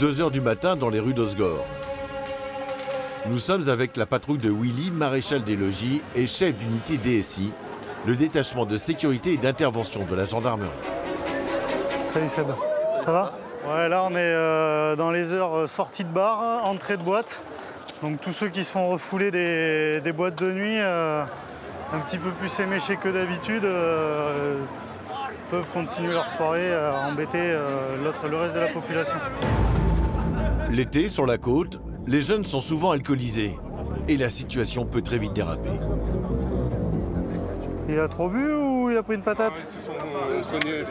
2 h du matin dans les rues d'Osgore. Nous sommes avec la patrouille de Willy, maréchal des logis et chef d'unité DSI, le détachement de sécurité et d'intervention de la gendarmerie. Salut Seb, ça va? Ouais, là on est dans les heures sortie de bar, entrée de boîte. Donc tous ceux qui se font refouler des boîtes de nuit, un petit peu plus éméchés que d'habitude, peuvent continuer leur soirée à embêter le reste de la population. L'été, sur la côte, les jeunes sont souvent alcoolisés et la situation peut très vite déraper. Il a trop bu ou il a pris une patate? Ils se sont soignés.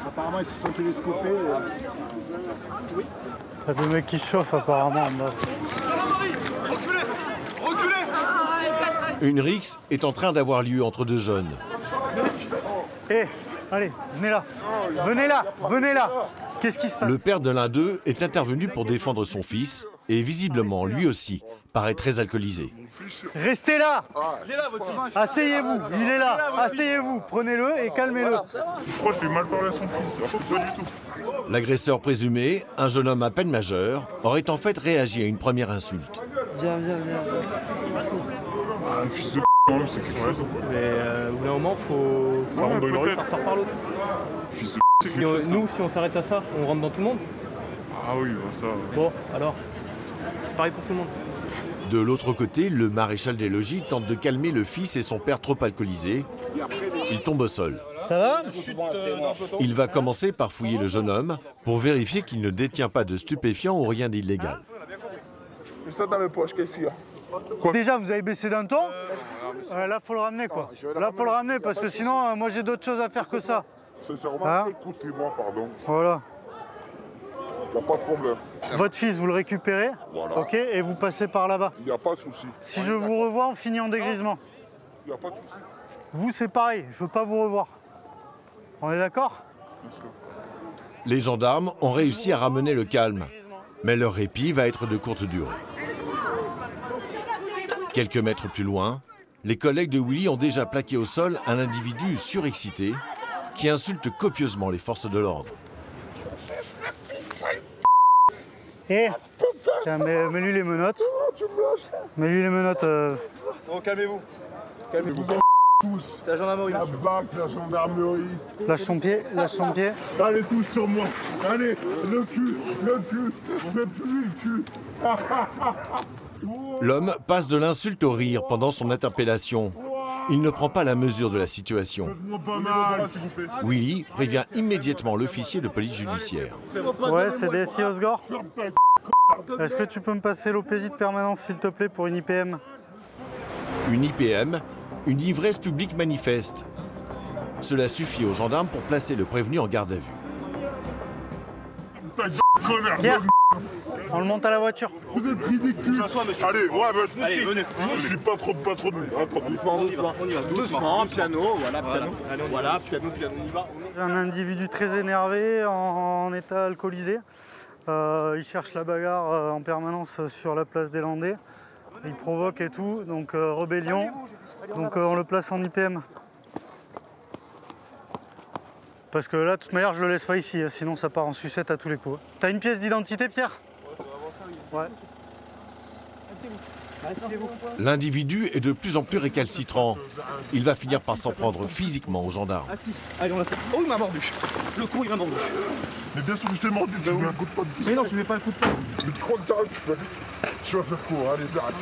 Apparemment, ils se sont télescopés. Oui. T'as deux mecs qui chauffent apparemment. Une rixe est en train d'avoir lieu entre deux jeunes. Hé, allez, venez là. Venez là, venez là. Qu'est-ce qui se passe? Le père de l'un d'eux est intervenu pour défendre son fils et visiblement, lui aussi, paraît très alcoolisé. Restez là. Asseyez-vous, il est là. Asseyez-vous, prenez-le et calmez-le. Je crois que j'ai mal parlé à son fils. Pas du tout. L'agresseur présumé, un jeune homme à peine majeur, aurait en fait réagi à une première insulte. Viens. Un fils de c'est quelque chose. Mais au bout d'un moment, faut ça sort par l'autre. Fils de c'est quelque chose. Nous, si on s'arrête à ça, on rentre dans tout le monde. Ah oui, ça. Bon, alors, c'est pareil pour tout le monde. De l'autre côté, le maréchal des logis tente de calmer le fils et son père trop alcoolisés. Il tombe au sol. Ça va? Il va commencer par fouiller le jeune homme pour vérifier qu'il ne détient pas de stupéfiants ou rien d'illégal. Mais ça dans mes poches, qu'est-ce qu'il y a? Déjà, vous avez baissé d'un ton. Là, faut le ramener, quoi. Là, faut le ramener, parce que sinon, moi, j'ai d'autres choses à faire que ça. Sincèrement, écoutez-moi, pardon. Voilà. Il n'y a pas de problème. Votre fils, vous le récupérez, Voilà. ok, et vous passez par là-bas. Il n'y a pas de souci. Si je vous revois, on finit en dégrisement. Il n'y a pas de souci. Vous, c'est pareil, je veux pas vous revoir. On est d'accord? Les gendarmes ont réussi à ramener le calme, mais leur répit va être de courte durée. Quelques mètres plus loin, les collègues de Willy ont déjà plaqué au sol un individu surexcité qui insulte copieusement les forces de l'ordre. Hé, mets-lui les menottes. Mets-lui les menottes. Oh, calmez-vous. Calmez-vous tous. La gendarmerie. La BAC, la gendarmerie. Lâche son pied, lâche son pied. Allez tous sur moi. Allez, le cul. On fait plus le cul. L'homme passe de l'insulte au rire pendant son interpellation. Il ne prend pas la mesure de la situation. Willy prévient immédiatement l'officier de police judiciaire. Ouais, c'est DSI Osgore. Est-ce que tu peux me passer l'OPJ de permanence, s'il te plaît, pour une IPM? Une IPM, une ivresse publique manifeste. Cela suffit aux gendarmes pour placer le prévenu en garde à vue. Pierre, on le monte à la voiture. Vous êtes ridicule. Allez, ouais, allez, venez. Je suis pas trop doucement. On y va. Doucement, piano, voilà, piano, on y va. J'ai un individu très énervé, en état alcoolisé. Il cherche la bagarre en permanence sur la place des Landais. Il provoque et tout, donc rébellion. Donc on le place en IPM. Parce que là, de toute manière, je le laisse pas ici, sinon ça part en sucette à tous les coups. T'as une pièce d'identité, Pierre? Ouais. L'individu est de plus en plus récalcitrant. Il va finir par s'en prendre physiquement aux gendarmes. Allez, on l'a fait. Oh, il m'a mordu. Le con, il m'a mordu. Mais bien sûr que je t'ai mordu, tu mets un coup de poing. Mais non, tu mets pas un coup de poing. Mais tu crois que ça tu vas faire quoi? Allez, arrête.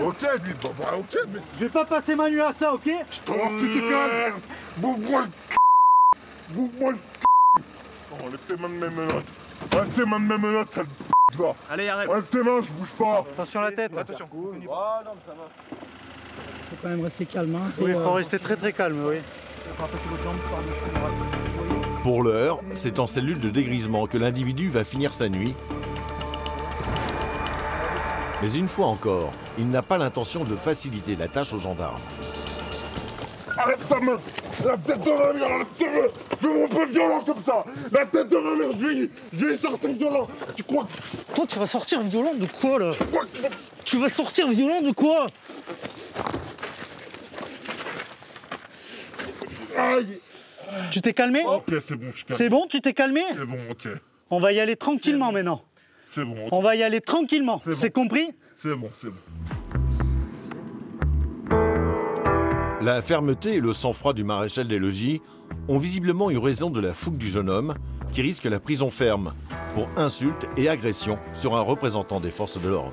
Ok, lui, ok, mais... Je vais pas passer ma nuit à ça, ok? Je t'en tu te calmes. Bouffe-moi le Bouffe-moi le Oh, lève tes mains de mes menottes. Lève tes mains de mes menottes, sale p***, va. Allez, arrête. Lève tes mains, je bouge pas. Attention la tête. Attention. Oh non, mais ça va. Faut quand même rester calme. Hein, Oui, il faut rester très calme, oui. Pour l'heure, c'est en cellule de dégrisement que l'individu va finir sa nuit. Mais une fois encore, il n'a pas l'intention de faciliter la tâche aux gendarmes. Arrête ta main. La tête de ma mère, lève tes mains. Je veux mon peu violent comme ça. La tête de ma mère, je vais y sortir violent. Tu crois que... Toi, tu vas sortir violent de quoi, là? Tu crois que... Tu vas sortir violent de quoi? Aïe. Tu t'es calmé? Ok, c'est bon, je calme. C'est bon, tu t'es calmé? C'est bon, ok. On va y aller tranquillement maintenant. C'est bon. On va y aller tranquillement. C'est compris? C'est bon, c'est bon. La fermeté et le sang-froid du maréchal des logis ont visiblement eu raison de la fougue du jeune homme qui risque la prison ferme pour insulte et agression sur un représentant des forces de l'ordre.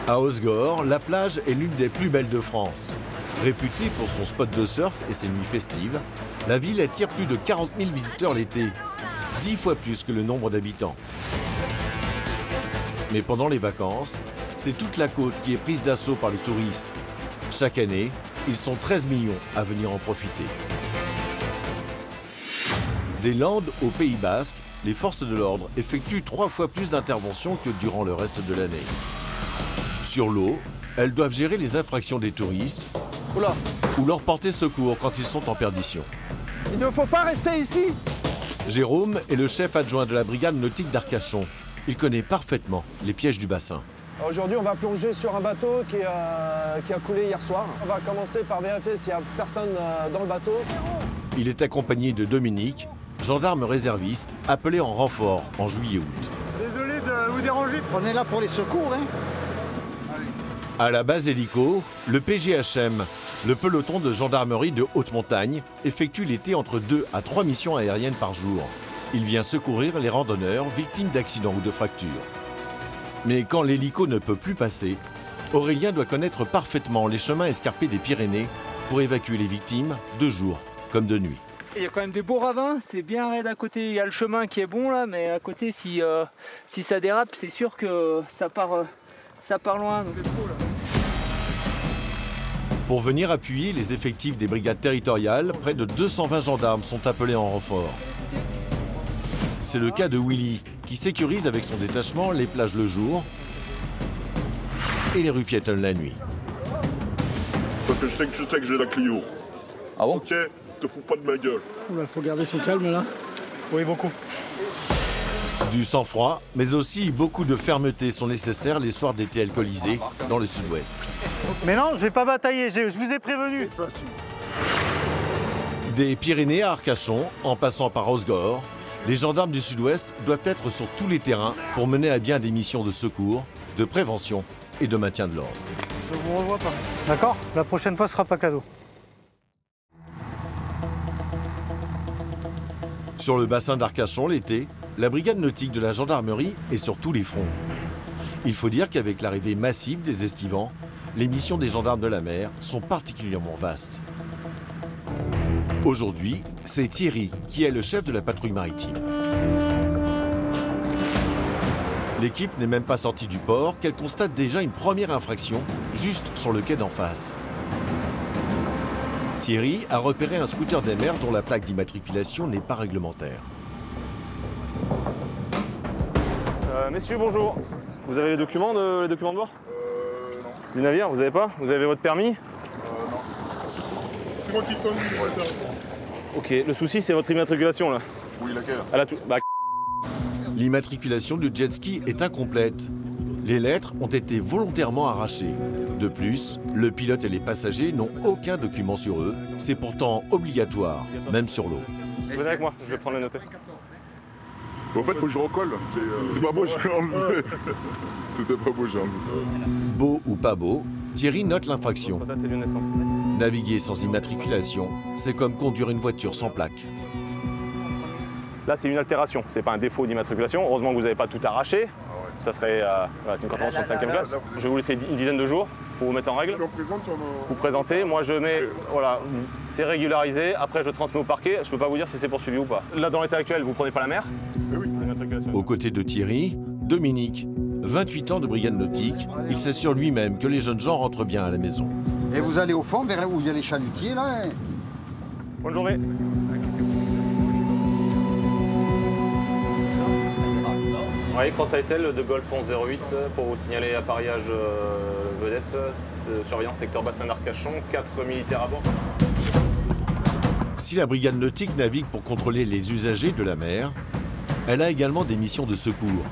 À Osgore, la plage est l'une des plus belles de France. Réputée pour son spot de surf et ses nuits festives, la ville attire plus de 40 000 visiteurs l'été, 10 fois plus que le nombre d'habitants. Mais pendant les vacances, c'est toute la côte qui est prise d'assaut par les touristes. Chaque année, ils sont 13 millions à venir en profiter. Des Landes au Pays Basque, les forces de l'ordre effectuent 3 fois plus d'interventions que durant le reste de l'année. Sur l'eau, elles doivent gérer les infractions des touristes ou leur porter secours quand ils sont en perdition. Il ne faut pas rester ici. Jérôme est le chef adjoint de la brigade nautique d'Arcachon. Il connaît parfaitement les pièges du bassin. Aujourd'hui, on va plonger sur un bateau qui a coulé hier soir. On va commencer par vérifier s'il n'y a personne dans le bateau. Il est accompagné de Dominique, gendarme réserviste, appelé en renfort en juillet-août. Désolé de vous déranger. On est là pour les secours, hein. À la base hélico, le PGHM, le peloton de gendarmerie de haute montagne, effectue l'été entre 2 à 3 missions aériennes par jour. Il vient secourir les randonneurs victimes d'accidents ou de fractures. Mais quand l'hélico ne peut plus passer, Aurélien doit connaître parfaitement les chemins escarpés des Pyrénées pour évacuer les victimes de jour comme de nuit. Il y a quand même des beaux ravins, c'est bien raide à côté. Il y a le chemin qui est bon là, mais à côté, si ça dérape, c'est sûr que ça part loin. Donc... Pour venir appuyer les effectifs des brigades territoriales, près de 220 gendarmes sont appelés en renfort. C'est le cas de Willy, qui sécurise avec son détachement les plages le jour et les rues piétonnes la nuit. Parce que je sais que j'ai la Clio. Ah bon? Ok, te fous pas de ma gueule. Il faut garder son calme là. Oui, beaucoup. Du sang-froid, mais aussi beaucoup de fermeté sont nécessaires les soirs d'été alcoolisés dans le sud-ouest. Mais non, je vais pas batailler, je vous ai prévenu. Des Pyrénées à Arcachon, en passant par Osgore, les gendarmes du sud-ouest doivent être sur tous les terrains pour mener à bien des missions de secours, de prévention et de maintien de l'ordre. Je vous revois pas. D'accord? La prochaine fois, ce sera pas cadeau. Sur le bassin d'Arcachon, l'été, la brigade nautique de la gendarmerie est sur tous les fronts. Il faut dire qu'avec l'arrivée massive des estivants, les missions des gendarmes de la mer sont particulièrement vastes. Aujourd'hui, c'est Thierry qui est le chef de la patrouille maritime. L'équipe n'est même pas sortie du port qu'elle constate déjà une première infraction juste sur le quai d'en face. Thierry a repéré un scooter des mers dont la plaque d'immatriculation n'est pas réglementaire. Messieurs, bonjour. Vous avez les documents de bord? Du navire, vous avez pas? Vous avez votre permis? Non. C'est moi qui conduis. Ok, le souci c'est votre immatriculation là. Oui, laquelle? L'immatriculation du jet ski est incomplète. Les lettres ont été volontairement arrachées. De plus, le pilote et les passagers n'ont aucun document sur eux. C'est pourtant obligatoire, même sur l'eau. Venez avec moi, je vais prendre les notes. En fait, faut que je recolle. C'est pas beau, j'ai enlevé. C'était pas beau, j'ai enlevé. Beau ou pas beau, Thierry note l'infraction. Date et lieu de naissance. Naviguer sans immatriculation, c'est comme conduire une voiture sans plaque. Là, c'est une altération, c'est pas un défaut d'immatriculation. Heureusement que vous n'avez pas tout arraché. Ça serait une contravention de 5e classe. Je vais vous laisser une dizaine de jours pour vous mettre en règle. Si on présente, Vous présentez, moi je mets, voilà, c'est régularisé. Après, je transmets au parquet. Je peux pas vous dire si c'est poursuivi ou pas. Là, dans l'état actuel, vous prenez pas la mer. oui. Aux côtés de Thierry, Dominique, 28 ans de brigade nautique, il s'assure lui-même que les jeunes gens rentrent bien à la maison. Et vous allez au fond, vers là où il y a les chalutiers, là. Bonne journée. Oui, Cross-Aitel de Golf 1108 pour vous signaler appareillage vedette, surveillance secteur bassin d'Arcachon, 4 militaires à bord. Si la brigade nautique navigue pour contrôler les usagers de la mer, elle a également des missions de secours.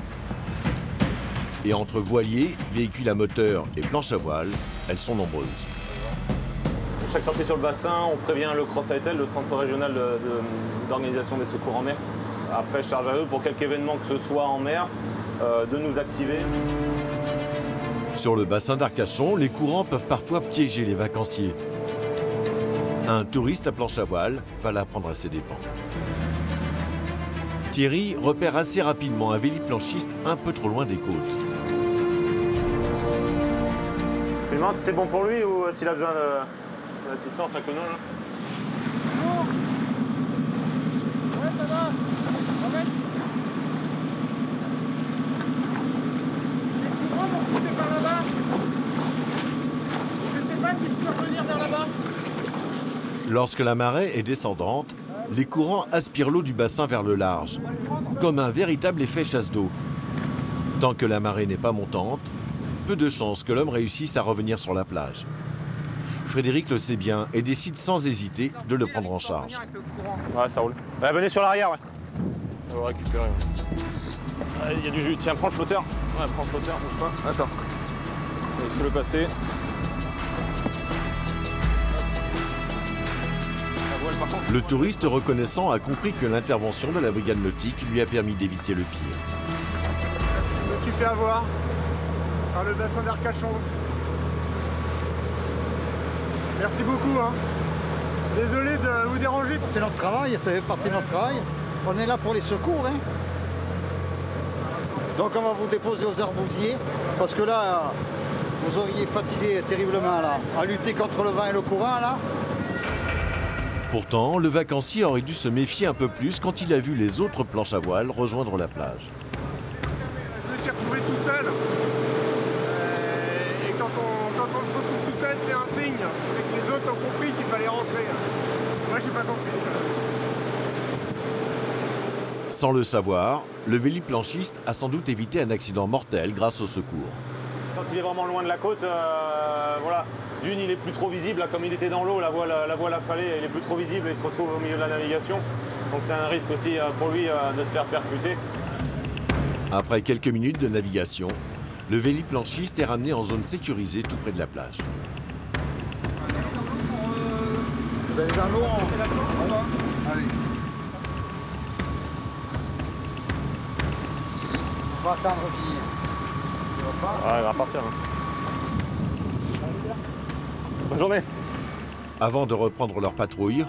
Et entre voiliers, véhicules à moteur et planches à voile, elles sont nombreuses. Pour chaque sortie sur le bassin, on prévient le CROSS-AETEL, le Centre régional d'organisation des secours en mer. Après, charge à eux, pour quelque événement que ce soit en mer, de nous activer. Sur le bassin d'Arcachon, les courants peuvent parfois piéger les vacanciers. Un touriste à planche à voile va la prendre à ses dépens. Thierry repère assez rapidement un véliplanchiste un peu trop loin des côtes. Je lui demande si c'est bon pour lui ou s'il a besoin d'assistance à Conon. Ouais, ça va. C'est par là-bas. Je sais pas si je peux revenir vers là-bas. Lorsque la marée est descendante, les courants aspirent l'eau du bassin vers le large, comme un véritable effet chasse d'eau. Tant que la marée n'est pas montante, peu de chances que l'homme réussisse à revenir sur la plage. Frédéric le sait bien et décide sans hésiter de le prendre en charge. Ouais, ça roule. Ouais, venez sur l'arrière, ouais. On va récupérer. Ouais. Il y a du jus. Tiens, prends le flotteur. Ouais, prends le flotteur, bouge pas. Attends. Il faut le passer. Le touriste reconnaissant a compris que l'intervention de la brigade nautique lui a permis d'éviter le pire. Je me suis fait avoir par le bassin d'Arcachon. Merci beaucoup. Hein. Désolé de vous déranger. C'est notre travail, ça fait partie de notre travail. On est là pour les secours. Hein. Donc on va vous déposer aux arbousiers, parce que là, vous auriez fatigué terriblement là, à lutter contre le vent et le courant là. Pourtant, le vacancier aurait dû se méfier un peu plus quand il a vu les autres planches à voile rejoindre la plage. Je me suis retrouvé tout seul. Et quand on se retrouve tout seul, c'est un signe. C'est que les autres ont compris qu'il fallait rentrer. Moi, j'ai pas compris. Sans le savoir, le véliplanchiste a sans doute évité un accident mortel grâce au secours. Quand il est vraiment loin de la côte, voilà, d'une, il est plus trop visible. Là, comme il était dans l'eau, la voile affalée, il est plus trop visible et il se retrouve au milieu de la navigation. Donc c'est un risque aussi pour lui de se faire percuter. Après quelques minutes de navigation, le véliplanchiste est ramené en zone sécurisée tout près de la plage. Vous allez dans l'eau, allez. On va attendre qu'il... Ouais, il va partir. Hein. Bonne journée. Avant de reprendre leur patrouille,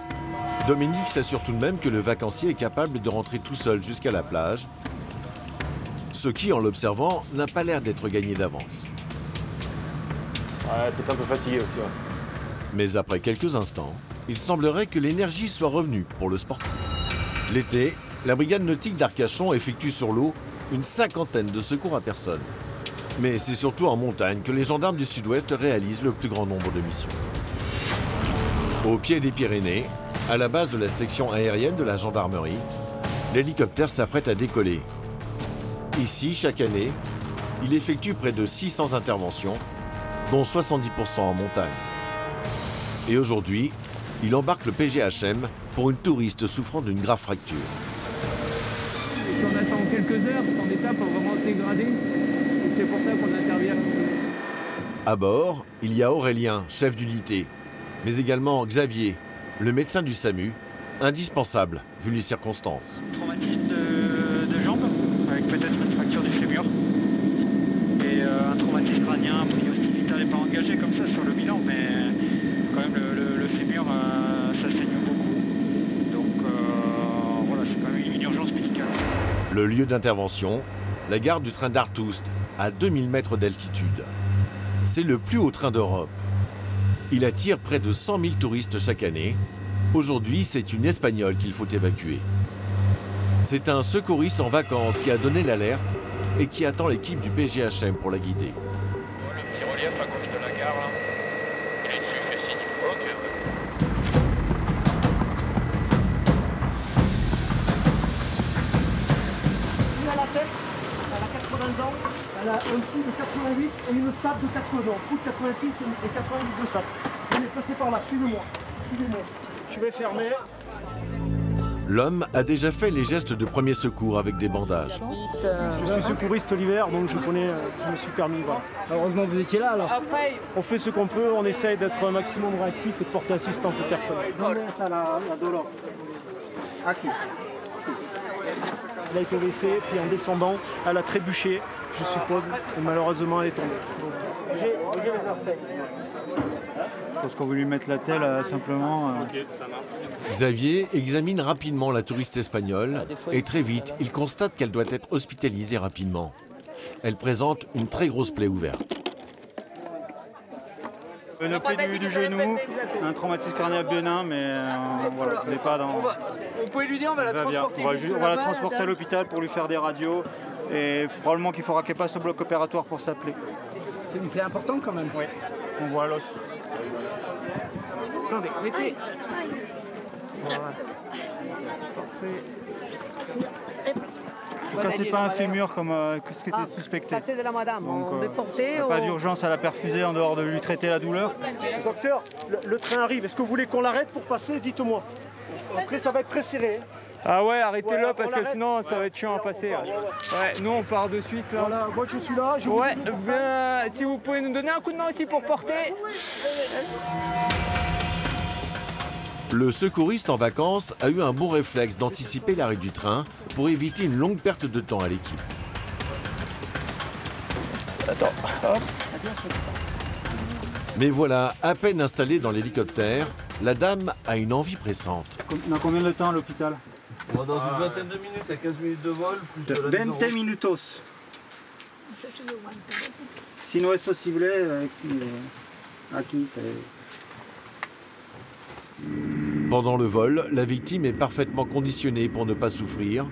Dominique s'assure tout de même que le vacancier est capable de rentrer tout seul jusqu'à la plage, ce qui, en l'observant, n'a pas l'air d'être gagné d'avance. Ouais, peut-être un peu fatigué aussi. Ouais. Mais après quelques instants, il semblerait que l'énergie soit revenue pour le sportif. L'été, la brigade nautique d'Arcachon effectue sur l'eau une 50aine de secours à personne. Mais c'est surtout en montagne que les gendarmes du Sud-Ouest réalisent le plus grand nombre de missions. Au pied des Pyrénées, à la base de la section aérienne de la gendarmerie, l'hélicoptère s'apprête à décoller. Ici, chaque année, il effectue près de 600 interventions, dont 70% en montagne. Et aujourd'hui, il embarque le PGHM pour une touriste souffrant d'une grave fracture. Si on attend quelques heures, son état peut vraiment se dégrader. C'est pour ça qu'on intervient. À bord, il y a Aurélien, chef d'unité, mais également Xavier, le médecin du SAMU, indispensable vu les circonstances. Traumatisme de jambe, avec peut-être une fracture du fémur. Et un traumatisme crânien, a priori hospitalier n'est pas engagé comme ça sur le bilan, mais quand même le fémur, ça saigne beaucoup. Donc voilà, c'est quand même une urgence médicale. Le lieu d'intervention, la gare du train d'Artoust, à 2000 mètres d'altitude. C'est le plus haut train d'Europe. Il attire près de 100 000 touristes chaque année. Aujourd'hui, c'est une Espagnole qu'il faut évacuer. C'est un secouriste en vacances qui a donné l'alerte et qui attend l'équipe du PGHM pour la guider. Le petit relief à gauche de la gare, là. Il est dessus, il fait signe. Ok. Elle a la tête, elle a 80 ans, elle a un trou de 88 et une sape de 80 ans. Un trou de 86 et 88 de sape. Venez passer par là, suivez-moi. Suivez-moi. Je vais fermer. L'homme a déjà fait les gestes de premier secours avec des bandages. Je suis secouriste l'hiver, donc je me suis permis. Voilà. Heureusement que vous étiez là alors. On fait ce qu'on peut, on essaye d'être un maximum réactif et de porter assistance aux personnes. Elle a été blessée, puis en descendant, elle a trébuché, je suppose, et malheureusement elle est tombée. Bougez les orteils. Je pense qu'on veut lui mettre la telle simplement. Xavier examine rapidement la touriste espagnole et très vite, il constate qu'elle doit être hospitalisée rapidement. Elle présente une très grosse plaie ouverte. Une plaie du genou, un traumatisme cardiaque bénin, mais voilà, je l'ai pas dans... Vous pouvez lui dire, on va la transporter. On va la transporter à l'hôpital pour lui faire des radios et probablement qu'il faudra qu'elle passe au bloc opératoire pour sa plaie. C'est une plaie importante quand même. Oui, on voit l'os. Attendez, mettez. Voilà. En tout cas, c'est pas un fémur comme ce qui était suspecté. C'est de la madame. Donc, on déporté. pas d'urgence à la perfuser en dehors de lui traiter la douleur. Docteur, le train arrive. Est-ce que vous voulez qu'on l'arrête pour passer? Dites-moi. Après, ça va être très serré. Ah ouais, arrêtez-le parce que sinon ça va être chiant à passer. Ouais, nous on part de suite là. Voilà, moi je suis là. Si vous pouvez nous donner un coup de main aussi pour porter. Le secouriste en vacances a eu un bon réflexe d'anticiper l'arrêt du train pour éviter une longue perte de temps à l'équipe. Attends, hop. Mais voilà, à peine installée dans l'hélicoptère, la dame a une envie pressante. On a combien de temps à l'hôpital? Dans une vingtaine de minutes, à 15 minutes de vol. Plus 20 minutos. Si no es posible, aquí. Pendant le vol, la victime est parfaitement conditionnée pour ne pas souffrir,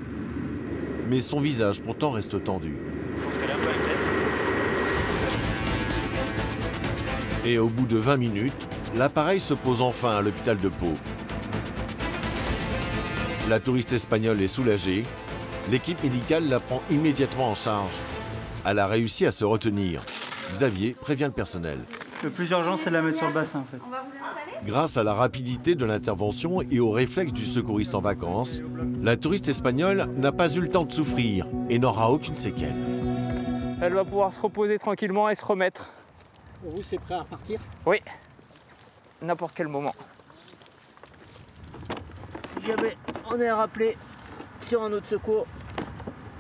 mais son visage pourtant reste tendu. Et au bout de 20 minutes, l'appareil se pose enfin à l'hôpital de Pau. La touriste espagnole est soulagée. L'équipe médicale la prend immédiatement en charge. Elle a réussi à se retenir. Xavier prévient le personnel. Le plus urgent, c'est de la mettre sur le bassin en fait. Grâce à la rapidité de l'intervention et au réflexe du secouriste en vacances, la touriste espagnole n'a pas eu le temps de souffrir et n'aura aucune séquelle. Elle va pouvoir se reposer tranquillement et se remettre. Pour vous, c'est prêt à partir? Oui, n'importe quel moment. Si jamais on est rappelé sur un autre secours,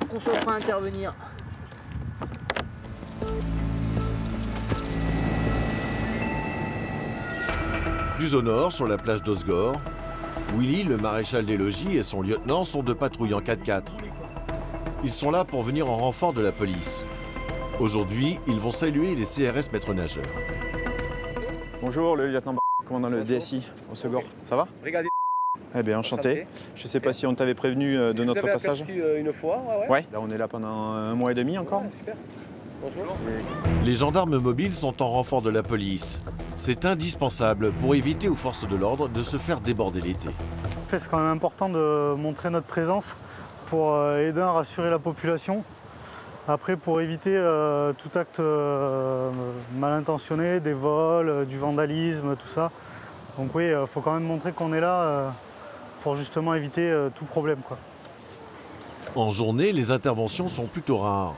qu'on soit prêt à intervenir. Plus au nord, sur la plage d'Osgore, Willy, le maréchal des logis, et son lieutenant sont de patrouille en 4x4. Ils sont là pour venir en renfort de la police. Aujourd'hui, ils vont saluer les CRS maîtres nageurs. Bonjour, le lieutenant commandant le DSI au Segor. Ça va? Regardez. Eh bien, enchanté. Je ne sais pas si on t'avait prévenu de notre passage. Vous avez aperçu une fois, ouais. Là, on est là pendant 1 mois et demi encore. Ah, super. Bonjour. Les gendarmes mobiles sont en renfort de la police. C'est indispensable pour éviter aux forces de l'ordre de se faire déborder l'été. En fait, c'est quand même important de montrer notre présence pour aider à rassurer la population. Après, pour éviter tout acte mal intentionné, des vols, du vandalisme, tout ça. Donc oui, il faut quand même montrer qu'on est là pour justement éviter tout problème, quoi. En journée, les interventions sont plutôt rares.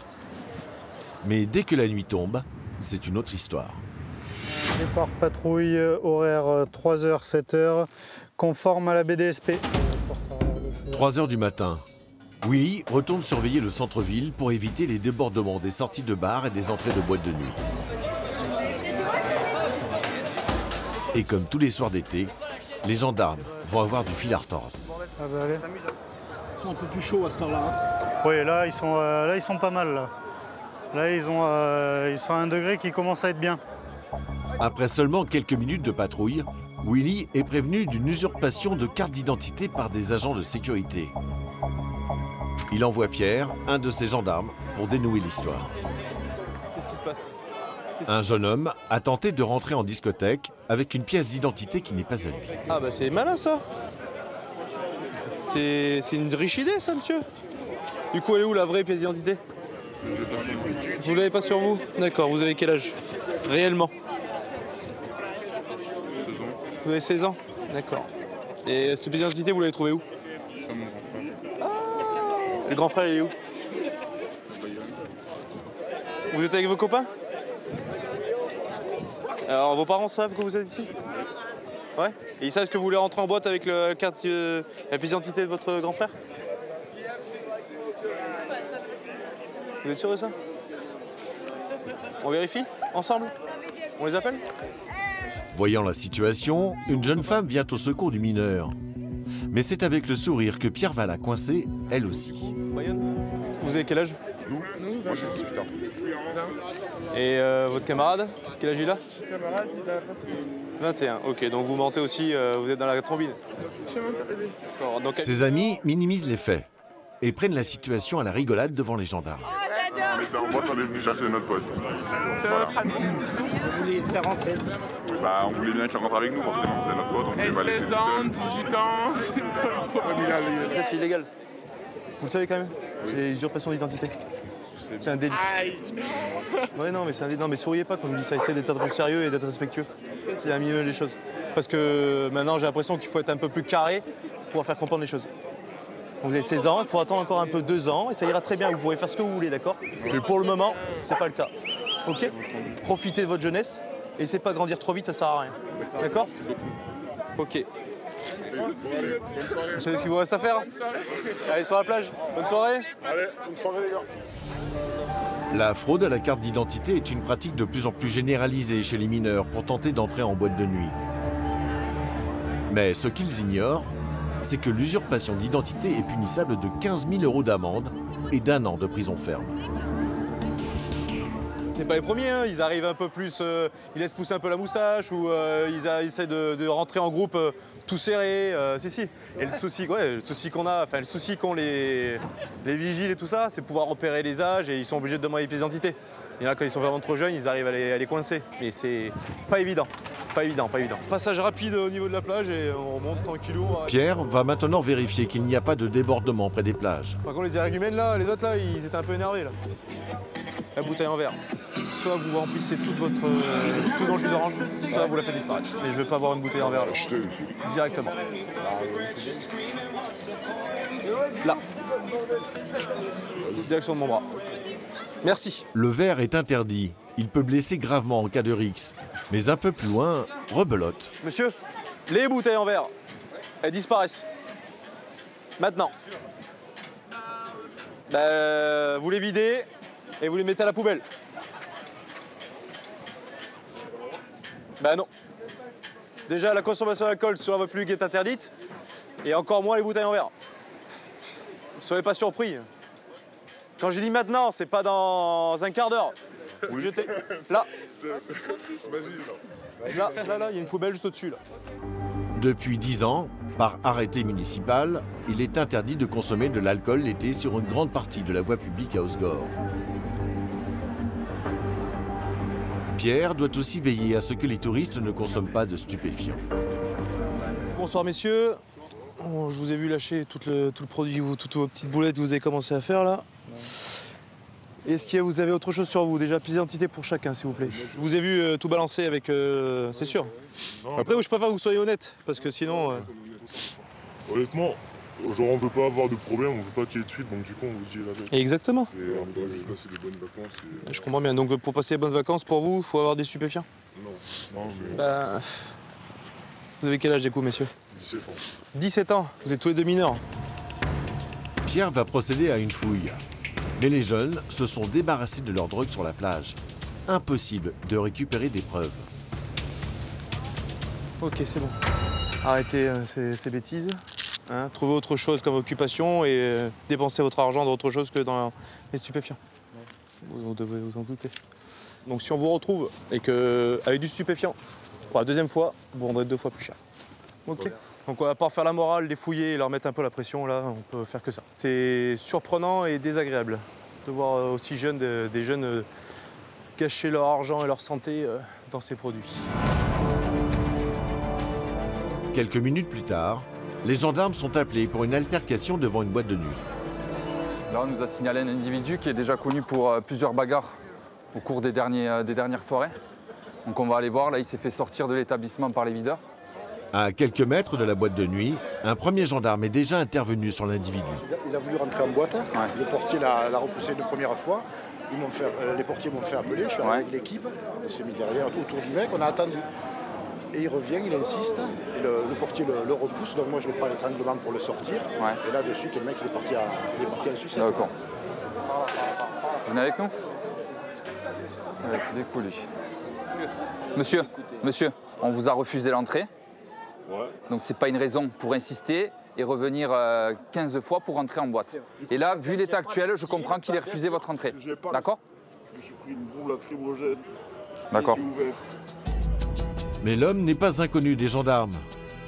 Mais dès que la nuit tombe, c'est une autre histoire. Départ patrouille, horaire 3h, 7h, conforme à la BDSP. 3h du matin. Willy retourne surveiller le centre-ville pour éviter les débordements des sorties de bars et des entrées de boîtes de nuit. Et comme tous les soirs d'été, les gendarmes vont avoir du fil à retordre. Ah bah allez. Ils sont un peu plus chauds à cette heure-là. Oui, là ils sont pas mal. Là ils sont à un degré qui commence à être bien. Après seulement quelques minutes de patrouille, Willy est prévenu d'une usurpation de carte d'identité par des agents de sécurité. Il envoie Pierre, un de ses gendarmes, pour dénouer l'histoire. Qu'est-ce qui se passe? Un jeune homme a tenté de rentrer en discothèque avec une pièce d'identité qui n'est pas à lui. Ah bah c'est malin ça. C'est une riche idée ça, monsieur. Du coup, elle est où la vraie pièce d'identité? Vous l'avez pas sur vous? D'accord, vous avez quel âge? Réellement? Vous avez 16 ans? D'accord. Et cette pièce d'identité, vous l'avez trouvée où? Le grand frère, il est où? Vous êtes avec vos copains? Alors, vos parents savent que vous êtes ici? Ouais? Et ils savent que vous voulez rentrer en boîte avec la pièce d'identité de votre grand frère? Vous êtes sûr de ça? On vérifie? Ensemble? On les appelle? Voyant la situation, une jeune femme vient au secours du mineur. Mais c'est avec le sourire que Pierre va la coincer, elle aussi. Bayonne? Vous avez quel âge? Nous, moi j'ai 18 ans. Et votre camarade? Quel âge il a? Camarade, il a 21, ok, donc vous mentez aussi, vous êtes dans la trombine. Donc... Ses amis minimisent les faits et prennent la situation à la rigolade devant les gendarmes. On était en boîte, on est venu chercher notre pote. C'est notre ami. Vous voulez le faire rentrer? Bah, on voulait bien qu'il rentre avec nous, forcément, c'est notre pote. On voulait pas laisser 16 ans, 18 ans, Ça, c'est illégal. Vous le savez quand même? C'est usurpation d'identité. C'est un délit. Ouais, non, mais c'est un délit. Non, mais souriez pas quand je vous dis ça. Essayez d'être sérieux et d'être respectueux. C'est un minimum des choses. Parce que maintenant, j'ai l'impression qu'il faut être un peu plus carré pour pouvoir faire comprendre les choses. Donc, vous avez 16 ans, il faut attendre encore un peu 2 ans et ça ira très bien. Vous pourrez faire ce que vous voulez, d'accord? Mais pour le moment, c'est pas le cas. Ok? Profitez de votre jeunesse et essayez pas de grandir trop vite, ça sert à rien. D'accord? Ok. Vous savez ce qu'il vous reste à faire? Allez sur la plage. Bonne soirée. Allez, bonne soirée les gars. La fraude à la carte d'identité est une pratique de plus en plus généralisée chez les mineurs pour tenter d'entrer en boîte de nuit. Mais ce qu'ils ignorent, c'est que l'usurpation d'identité est punissable de 15 000 € d'amende et d'1 an de prison ferme. C'est pas les premiers, hein. Ils arrivent un peu plus, ils laissent pousser un peu la moustache ou ils essaient de rentrer en groupe tout serré. Si. Et le souci qu'on a, enfin le souci qu'ont les vigiles et tout ça, c'est pouvoir repérer les âges et ils sont obligés de demander les pièces d'identité. Il y en a quand ils sont vraiment trop jeunes, ils arrivent à les coincer. Mais c'est pas évident, pas évident. Passage rapide au niveau de la plage et on monte tranquillou. Pierre va maintenant vérifier qu'il n'y a pas de débordement près des plages. Par contre les énergumènes là, les autres là, ils étaient un peu énervés là. La bouteille en verre. Soit vous remplissez tout dans le jus d'orange, soit vous la faites disparaître. Mais je ne veux pas avoir une bouteille en verre là. Directement. Là. Direction de mon bras. Merci. Le verre est interdit. Il peut blesser gravement en cas de rixe. Mais un peu plus loin, rebelote. Monsieur, les bouteilles en verre, elles disparaissent. Maintenant. Vous les videz et vous les mettez à la poubelle. Ben non. Déjà, la consommation d'alcool sur la voie publique est interdite, et encore moins les bouteilles en verre. Ne soyez pas surpris. Quand j'ai dit maintenant, c'est pas dans un quart d'heure. Vous jetez. Là. Là, il y a une poubelle juste au-dessus, là. Depuis 10 ans, par arrêté municipal, il est interdit de consommer de l'alcool l'été sur une grande partie de la voie publique à Osgore. Pierre doit aussi veiller à ce que les touristes ne consomment pas de stupéfiants. Bonsoir messieurs. Je vous ai vu lâcher tout le produit, toutes vos petites boulettes que vous avez commencé à faire là. Est-ce que vous avez autre chose sur vous? Déjà, pièce d'identité pour chacun, s'il vous plaît. Je vous ai vu tout balancer avec... c'est sûr. Après, je préfère que vous soyez honnête, parce que sinon... Honnêtement, genre on veut pas avoir de problème, on veut pas qu'il y ait de suite, donc du coup on vous dit la vérité. Exactement. Et on doit juste passer des bonnes vacances. Et... Je comprends bien. Donc pour passer des bonnes vacances, pour vous, il faut avoir des stupéfiants? Non, mais... Vous avez quel âge, du coup, messieurs? 17 ans. 17 ans. Vous êtes tous les deux mineurs. Pierre va procéder à une fouille. Mais les jeunes se sont débarrassés de leur drogue sur la plage. Impossible de récupérer des preuves. Ok, c'est bon. Arrêtez ces bêtises. Hein, trouvez autre chose comme occupation et dépensez votre argent dans autre chose que dans les stupéfiants. Vous devez vous en douter. Donc si on vous retrouve et avec du stupéfiant, pour la deuxième fois, vous rendrez 2 fois plus cher. Ok. Donc à part faire la morale, les fouiller et leur mettre un peu la pression, là, on peut faire que ça. C'est surprenant et désagréable de voir aussi jeunes, des jeunes cacher leur argent et leur santé dans ces produits. Quelques minutes plus tard, les gendarmes sont appelés pour une altercation devant une boîte de nuit. Là, on nous a signalé un individu qui est déjà connu pour plusieurs bagarres au cours des dernières soirées. Donc on va aller voir, là il s'est fait sortir de l'établissement par les videurs. À quelques mètres de la boîte de nuit, un premier gendarme est déjà intervenu sur l'individu. Il a voulu rentrer en boîte, le portier l'a repoussé une première fois. Les portiers m'ont fait appeler, je suis arrivé avec l'équipe, on s'est mis derrière, autour du mec, on a attendu. Et il revient, il insiste, et le portier le repousse, donc moi je le prends l'étranglement pour le sortir. Et là de suite, le mec il est parti à sucette. D'accord. Vous venez avec nous? Avec des coups, lui. Monsieur, on vous a refusé l'entrée. Ouais. Donc c'est pas une raison pour insister et revenir 15 fois pour rentrer en boîte. Et là, vu l'état actuel, je comprends qu'il ait refusé votre entrée. D'accord? Je me suis pris une bombe lacrymogène. D'accord. Mais l'homme n'est pas inconnu des gendarmes.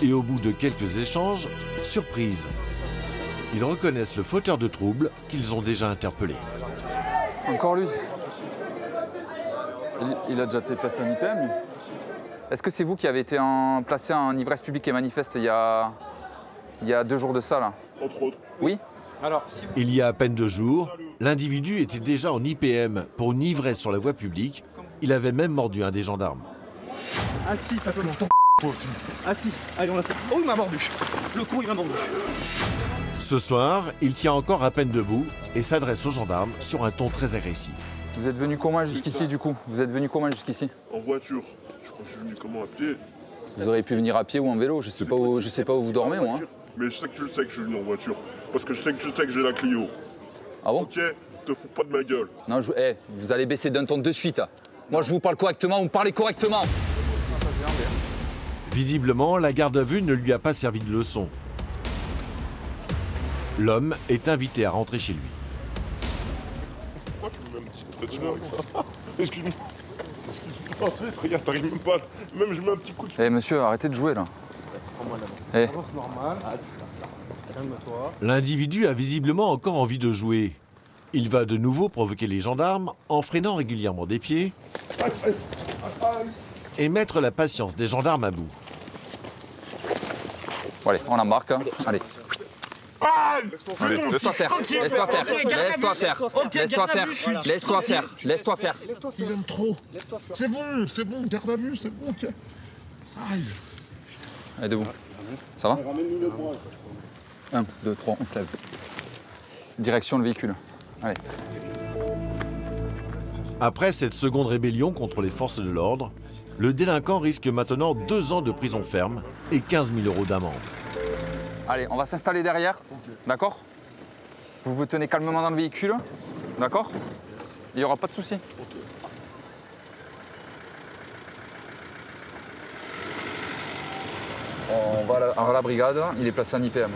Et au bout de quelques échanges, surprise. Ils reconnaissent le fauteur de troubles qu'ils ont déjà interpellé. Encore lui. Il a déjà été placé en IPM, lui. Est-ce que c'est vous qui avez été placé en ivresse publique et manifeste il y a 2 jours de ça, là? Entre autres. Oui. Alors, il y a à peine 2 jours, l'individu était déjà en IPM pour une ivresse sur la voie publique. Il avait même mordu un des gendarmes. Assis, ça fait longtemps. Assis, allez on l'a fait. Oh, il m'a mordu. Le con, il m'a mordu. Ce soir, il tient encore à peine debout et s'adresse aux gendarmes sur un ton très agressif. Vous êtes venu comment jusqu'ici, du coup? Vous êtes venu comment jusqu'ici? En voiture. Je crois que je suis venu comment, à pied? Vous auriez pu venir à pied ou en vélo, je sais pas où vous dormez, moi. Mais je sais que je suis venu en voiture. Parce que je sais que j'ai la Clio. Ah bon? Ok, te fous pas de ma gueule. Non, vous allez baisser d'un ton de suite. Moi, je vous parle correctement, vous me parlez correctement. Visiblement, la garde à vue ne lui a pas servi de leçon. L'homme est invité à rentrer chez lui. Pourquoi tu me mets un petit traitement avec ça? Excuse-moi. Oh, regarde, t'arrives même pas. Même je mets un petit coup de... Eh monsieur, arrêtez de jouer là. Eh. L'individu a visiblement encore envie de jouer. Il va de nouveau provoquer les gendarmes en freinant régulièrement des pieds et mettre la patience des gendarmes à bout. Bon, allez, on embarque. Hein. Allez. Allez, laisse-toi faire, laisse-toi faire, laisse-toi faire, laisse-toi faire, laisse-toi faire, laisse-toi faire. Il aime trop. C'est bon, garde à vue, c'est bon. Aïe. Allez, debout. Ça va? 1, 2, 3, on se lève. Direction le véhicule. Allez. Après cette seconde rébellion contre les forces de l'ordre, le délinquant risque maintenant 2 ans de prison ferme et 15 000 € d'amende. Allez, on va s'installer derrière, d'accord? Vous vous tenez calmement dans le véhicule, d'accord? Il n'y aura pas de souci. On va à la brigade, il est placé en IPM.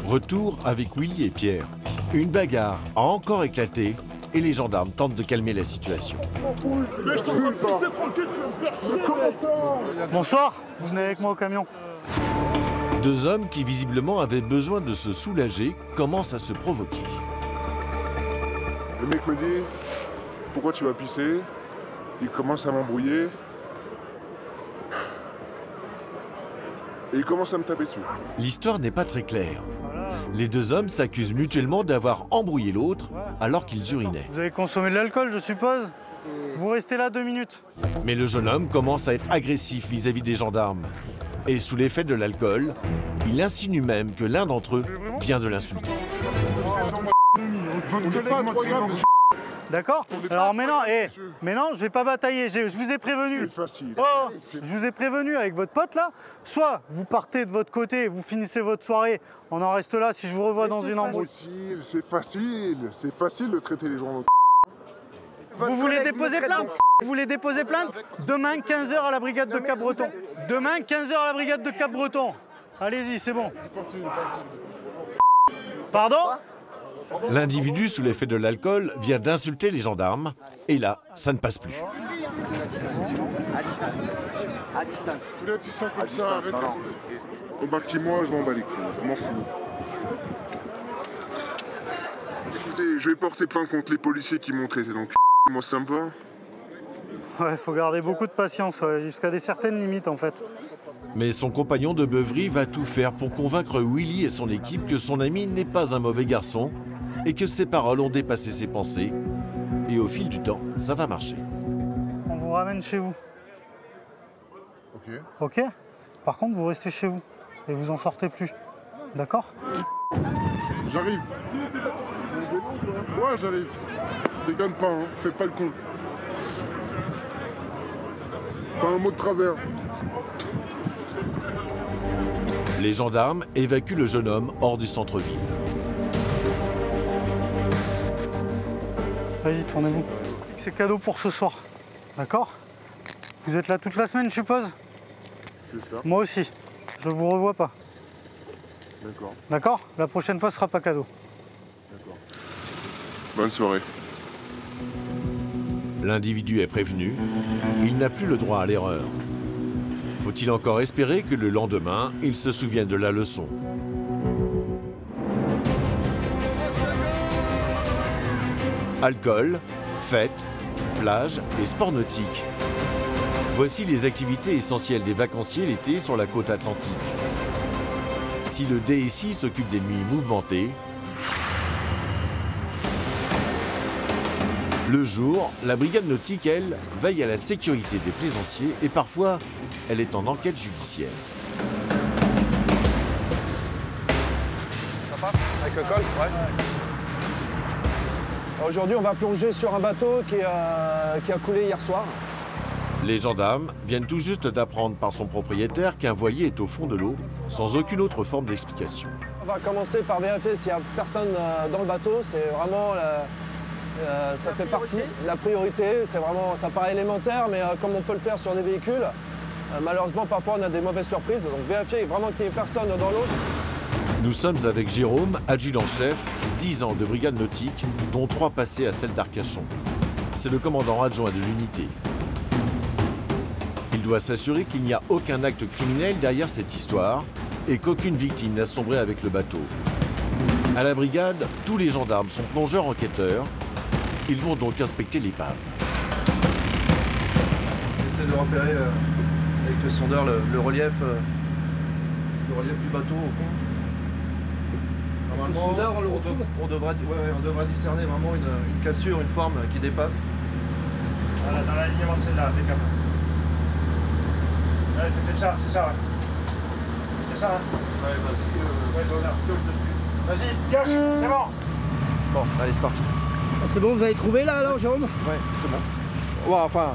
Retour avec Willy et Pierre. Une bagarre a encore éclaté et les gendarmes tentent de calmer la situation. Mais je t'en veux pas. C'est tranquille, tu vas me faire chier. Comment ça? Bonsoir, vous venez avec moi au camion. 2 hommes qui visiblement avaient besoin de se soulager commencent à se provoquer. Le mec me dit, pourquoi tu vas pisser? Il commence à m'embrouiller. Et il commence à me taper dessus. L'histoire n'est pas très claire. Les 2 hommes s'accusent mutuellement d'avoir embrouillé l'autre alors qu'ils urinaient. Vous avez consommé de l'alcool, je suppose? Vous restez là 2 minutes. Mais le jeune homme commence à être agressif vis-à-vis des gendarmes. Et sous l'effet de l'alcool, il insinue même que l'un d'entre eux vient de l'insulter. D'accord? Alors maintenant, je vais pas batailler, je vous ai prévenu. C'est facile. Oh, je vous ai prévenu avec votre pote là. Soit vous partez de votre côté, vous finissez votre soirée, on en reste là si je vous revois dans une embrouille. C'est facile de traiter les gens. Vous voulez déposer plainte? Vous voulez déposer plainte? Demain 15h à la brigade de Cap-Breton. Demain 15h à la brigade de Cap-Breton. Allez-y, c'est bon. Pardon? L'individu sous l'effet de l'alcool vient d'insulter les gendarmes et là, ça ne passe plus. À distance. À distance. Vous l'avez dit ça comme ça, arrête. Au moi, je m'en bats les couilles, je m'en fous. Écoutez, je vais porter plainte contre les policiers qui m'ont traité dans le cul. Moi, ça me va. Ouais, faut garder beaucoup de patience, jusqu'à des certaines limites en fait. Mais son compagnon de beuverie va tout faire pour convaincre Willy et son équipe que son ami n'est pas un mauvais garçon et que ses paroles ont dépassé ses pensées. Et au fil du temps, ça va marcher. On vous ramène chez vous. Ok. Par contre, vous restez chez vous et vous en sortez plus. D'accord? J'arrive. Ouais, j'arrive. Déconne pas, hein. Fais pas le con. Pas un mot de travers. Les gendarmes évacuent le jeune homme hors du centre-ville. Vas-y, tournez-vous. C'est cadeau pour ce soir. D'accord? Vous êtes là toute la semaine, je suppose? C'est ça. Moi aussi. Je vous revois pas. D'accord. D'accord? La prochaine fois, ce sera pas cadeau. D'accord. Bonne soirée. L'individu est prévenu. Il n'a plus le droit à l'erreur. Faut-il encore espérer que le lendemain, il se souvienne de la leçon? Alcool, fêtes, plage et sport nautique. Voici les activités essentielles des vacanciers l'été sur la côte atlantique. Si le DSI s'occupe des nuits mouvementées, le jour, la brigade nautique, elle, veille à la sécurité des plaisanciers et parfois, elle est en enquête judiciaire. Ça passe avec le col? Ouais. Aujourd'hui, on va plonger sur un bateau qui a coulé hier soir. Les gendarmes viennent tout juste d'apprendre par son propriétaire qu'un voilier est au fond de l'eau, sans aucune autre forme d'explication. On va commencer par vérifier s'il n'y a personne dans le bateau. C'est vraiment, ça fait partie de la priorité. C'est vraiment, ça paraît élémentaire, mais comme on peut le faire sur des véhicules, malheureusement, parfois, on a des mauvaises surprises. Donc, vérifier vraiment qu'il n'y ait personne dans l'eau. Nous sommes avec Jérôme, adjudant-chef, 10 ans de brigade nautique, dont 3 passés à celle d'Arcachon. C'est le commandant adjoint de l'unité. Il doit s'assurer qu'il n'y a aucun acte criminel derrière cette histoire et qu'aucune victime n'a sombré avec le bateau. À la brigade, tous les gendarmes sont plongeurs enquêteurs. Ils vont donc inspecter l'épave. On essaie de repérer avec le sondeur le relief du bateau au fond. Normalement, on devra discerner vraiment une cassure, une forme qui dépasse. Voilà, dans l'alignement de celle-là, impeccable. Ouais, c'est peut-être ça, c'est ça. Ouais. C'est ça, hein? Ouais, vas-y, ouais, c'est ça. Vas-y, pioche, c'est bon. Bon, allez, c'est parti. Ah, c'est bon, vous avez trouvé là alors, Jérôme? Ouais, c'est bon. Ouais, enfin,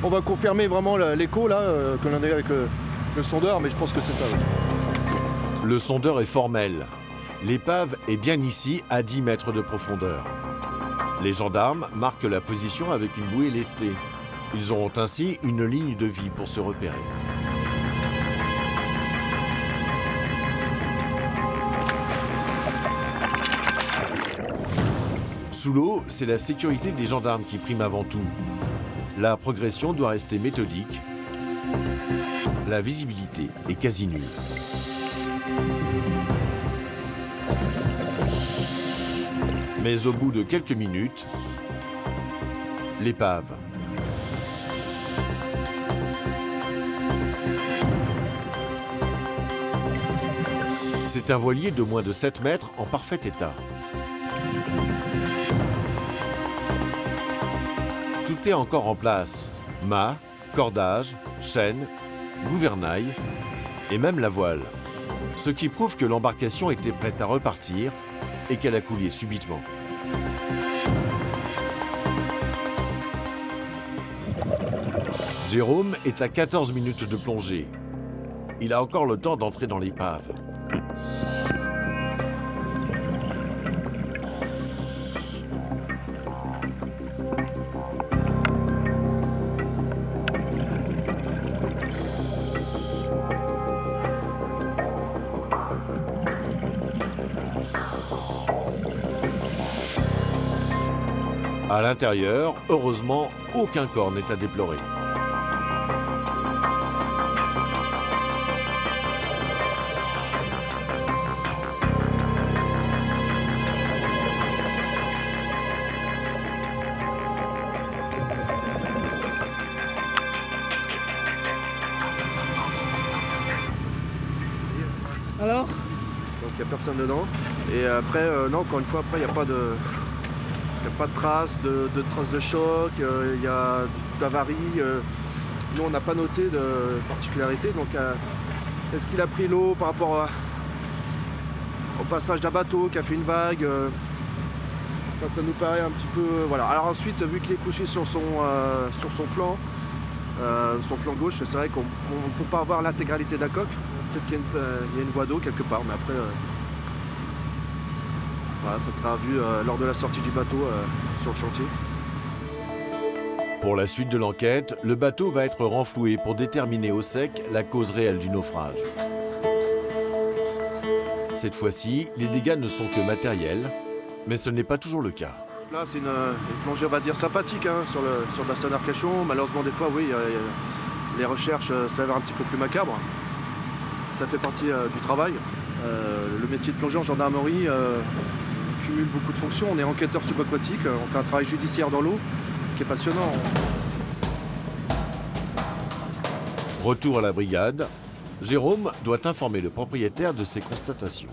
on va confirmer vraiment l'écho là que l'on a eu avec le sondeur, mais je pense que c'est ça. Ouais. Le sondeur est formel. L'épave est bien ici, à 10 mètres de profondeur. Les gendarmes marquent la position avec une bouée lestée. Ils auront ainsi une ligne de vie pour se repérer. Sous l'eau, c'est la sécurité des gendarmes qui prime avant tout. La progression doit rester méthodique. La visibilité est quasi nulle. Mais au bout de quelques minutes, l'épave. C'est un voilier de moins de 7 mètres en parfait état. Tout est encore en place. Mât, cordage, chaîne, gouvernail et même la voile. Ce qui prouve que l'embarcation était prête à repartir et qu'elle a coulé subitement. Jérôme est à 14 minutes de plongée. Il a encore le temps d'entrer dans l'épave. À l'intérieur, heureusement, aucun corps n'est à déplorer. Alors? Donc il n'y a personne dedans. Et après, non, encore une fois, après, il n'y a pas de... Il n'y a pas de traces de choc, il y a d'avarie, Nous, on n'a pas noté de particularité. Donc, est-ce qu'il a pris l'eau par rapport au passage d'un bateau qui a fait une vague ça nous paraît un petit peu... voilà. Alors ensuite, vu qu'il est couché sur son flanc gauche, c'est vrai qu'on ne peut pas avoir l'intégralité de la coque. Peut-être qu'il y a une voie d'eau quelque part, mais après... voilà, ça sera vu lors de la sortie du bateau sur le chantier. Pour la suite de l'enquête, le bateau va être renfloué pour déterminer au sec la cause réelle du naufrage. Cette fois-ci, les dégâts ne sont que matériels, mais ce n'est pas toujours le cas. Là, c'est une plongée, on va dire, sympathique hein, sur le bassin d'Arcachon. Malheureusement, des fois, oui, les recherches s'avèrent un petit peu plus macabres. Ça fait partie du travail. Le métier de plongeur en gendarmerie cumule beaucoup de fonctions. On est enquêteur subaquatique, on fait un travail judiciaire dans l'eau qui est passionnant. Retour à la brigade, Jérôme doit informer le propriétaire de ses constatations.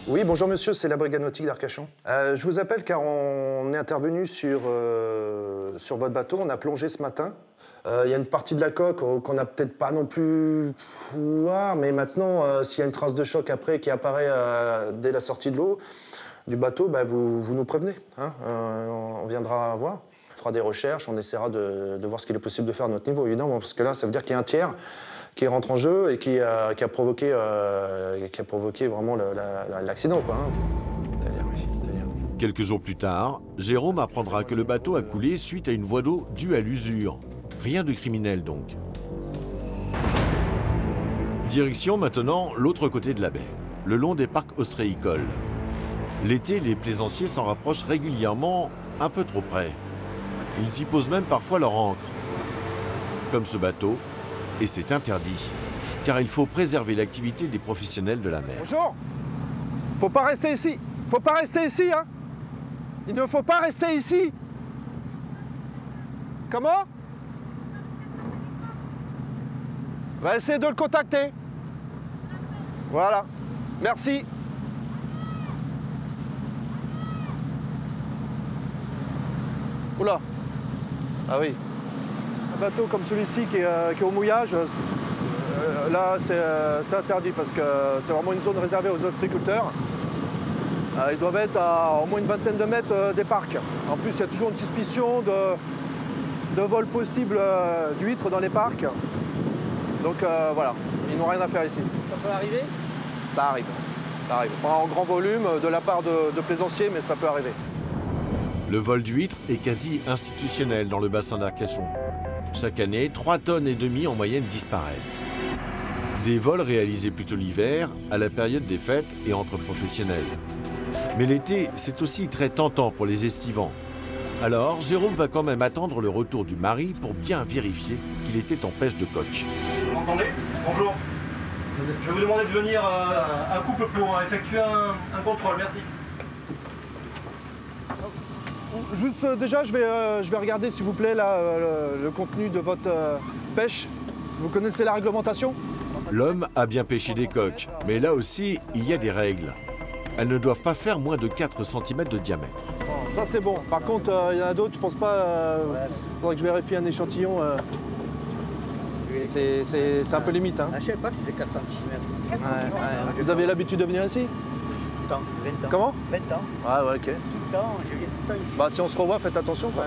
Oui, bonjour monsieur, c'est la brigade nautique d'Arcachon. Je vous appelle car on est intervenu sur votre bateau, on a plongé ce matin. Il y a une partie de la coque qu'on n'a peut-être pas non plus voir, mais maintenant, s'il y a une trace de choc après qui apparaît dès la sortie de l'eau du bateau, bah, vous nous prévenez. Hein, on viendra voir, on fera des recherches, on essaiera de voir ce qu'il est possible de faire à notre niveau, évidemment, parce que là, ça veut dire qu'il y a un tiers qui rentre en jeu et qui a provoqué vraiment l'accident, quoi. Hein. Quelques jours plus tard, Jérôme apprendra que le bateau a coulé suite à une voie d'eau due à l'usure. Rien de criminel donc. Direction maintenant l'autre côté de la baie, le long des parcs ostréicoles. L'été, les plaisanciers s'en rapprochent régulièrement un peu trop près. Ils y posent même parfois leur ancre. Comme ce bateau, et c'est interdit, car il faut préserver l'activité des professionnels de la mer. Bonjour. Faut pas rester ici. Faut pas rester ici, hein. Il ne faut pas rester ici. Comment? On va essayer de le contacter. Voilà. Merci. Oula. Ah oui. Un bateau comme celui-ci qui est au mouillage, là c'est interdit parce que c'est vraiment une zone réservée aux ostréiculteurs. Ils doivent être à au moins une vingtaine de mètres des parcs. En plus, il y a toujours une suspicion de vol possible d'huîtres dans les parcs. Donc voilà, ils n'ont rien à faire ici. Ça peut arriver? Ça arrive. Ça arrive. Pas en grand volume de la part de plaisanciers, mais ça peut arriver. Le vol d'huîtres est quasi institutionnel dans le bassin d'Arcachon. Chaque année, 3,5 tonnes en moyenne disparaissent. Des vols réalisés plutôt l'hiver, à la période des fêtes et entre professionnels. Mais l'été, c'est aussi très tentant pour les estivants. Alors, Jérôme va quand même attendre le retour du mari pour bien vérifier qu'il était en pêche de coque. Vous m'entendez? Bonjour. Je vais vous demander de venir à coupe pour effectuer un contrôle. Merci. Juste déjà, je vais regarder s'il vous plaît là, le contenu de votre pêche. Vous connaissez la réglementation? L'homme a bien pêché des coques, mais là aussi, il y a des règles. Elles ne doivent pas faire moins de 4 cm de diamètre. Bon, ça c'est bon. Par contre, il y en a d'autres, je pense pas. Il faudrait que je vérifie un échantillon. C'est un peu limite. Hein. Je sais pas que c'était 4 cm. Vous avez l'habitude de venir ici? Tout le temps, 20 ans. Comment? 20 ans. Ah ouais, ok. Tout le temps, je viens tout le temps ici. Bah, si on se revoit, faites attention. Quoi.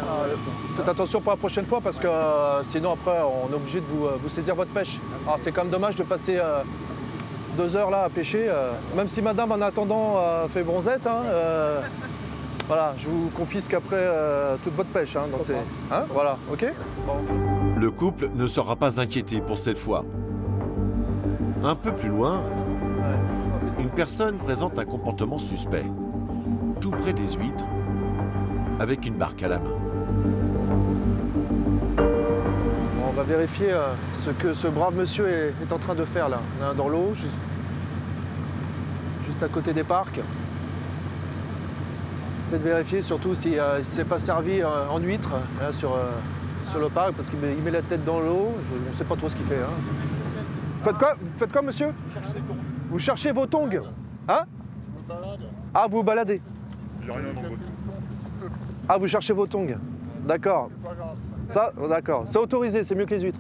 Faites attention pour la prochaine fois parce que sinon après on est obligé de vous saisir votre pêche. Alors c'est quand même dommage de passer 2 heures là à pêcher. Même si madame en attendant fait bronzette, hein, voilà, je vous confisque après toute votre pêche. Hein, donc hein, voilà, ok bon. Le couple ne sera pas inquiété pour cette fois. Un peu plus loin, une personne présente un comportement suspect. Tout près des huîtres, avec une barque à la main. Bon, on va vérifier ce que ce brave monsieur est en train de faire là, dans l'eau, juste à côté des parcs. C'est de vérifier surtout s'il ne s'est pas servi en huître là, sur le parc, parce qu'il met la tête dans l'eau, je ne sais pas trop ce qu'il fait. Hein. Faites quoi, monsieur? Vous cherchez vos tongs? Hein? Ah, vous baladez? J'ai rien dans votre. Ah, vous cherchez vos tongs? D'accord. Ça, d'accord. C'est autorisé, c'est mieux que les huîtres.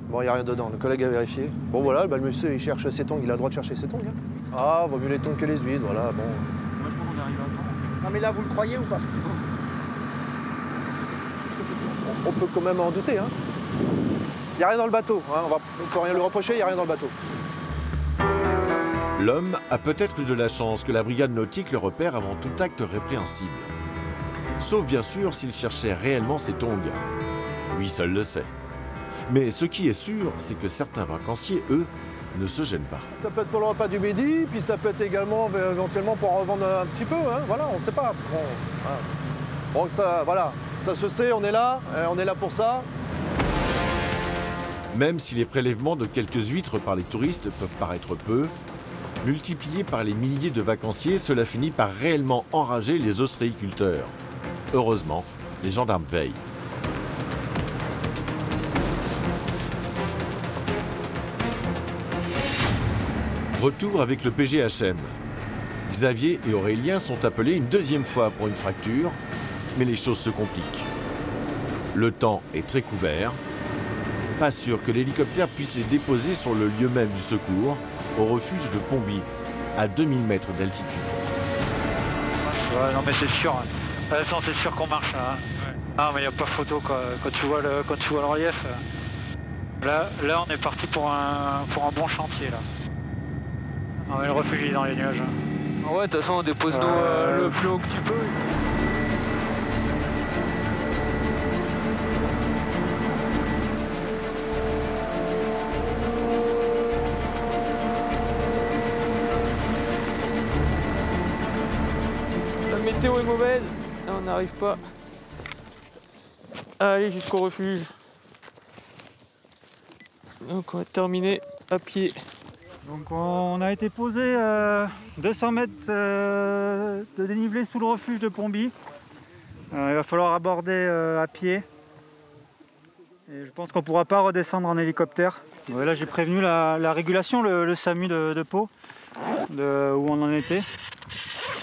Bon, il n'y a rien dedans, le collègue a vérifié. Bon, voilà, bah, le monsieur, il cherche ses tongs, il a le droit de chercher ses tongs. Hein. Ah, vaut mieux les tongs que les huîtres, voilà, bon. Moi, je pense qu'on arrive à temps. Non, mais là, vous le croyez ou pas? On peut quand même en douter, hein. Il n'y a rien dans le bateau, hein. On peut rien lui reprocher, il n'y a rien dans le bateau. L'homme a peut-être eu de la chance que la brigade nautique le repère avant tout acte répréhensible. Sauf bien sûr s'il cherchait réellement ses tongs. Lui seul le sait. Mais ce qui est sûr, c'est que certains vacanciers, eux, ne se gênent pas. Ça peut être pour le repas du midi, puis ça peut être également éventuellement pour revendre un petit peu, hein. Voilà, on ne sait pas. Bon, voilà. Donc ça, voilà, ça se sait, on est là pour ça. Même si les prélèvements de quelques huîtres par les touristes peuvent paraître peu, multipliés par les milliers de vacanciers, cela finit par réellement enrager les ostréiculteurs. Heureusement, les gendarmes veillent. Retour avec le PGHM. Xavier et Aurélien sont appelés une deuxième fois pour une fracture, mais les choses se compliquent. Le temps est très couvert. Pas sûr que l'hélicoptère puisse les déposer sur le lieu même du secours, au refuge de Pomby, à 2000 mètres d'altitude. Ouais, non mais c'est sûr. De toute façon, c'est sûr qu'on marche là. Hein. Ah mais il n'y a pas photo quoi. Quand tu vois le relief. Là on est parti pour un bon chantier là. On va le refugier dans les nuages. Ah ouais, de toute façon, on dépose nous le plus haut que tu peux. La météo est mauvaise, on n'arrive pas à aller jusqu'au refuge. Donc on va terminer à pied. Donc on a été posé 200 mètres de dénivelé sous le refuge de Pomby. Il va falloir aborder à pied. Et je pense qu'on ne pourra pas redescendre en hélicoptère. Ouais, là j'ai prévenu la régulation, le SAMU de Pau, où on en était.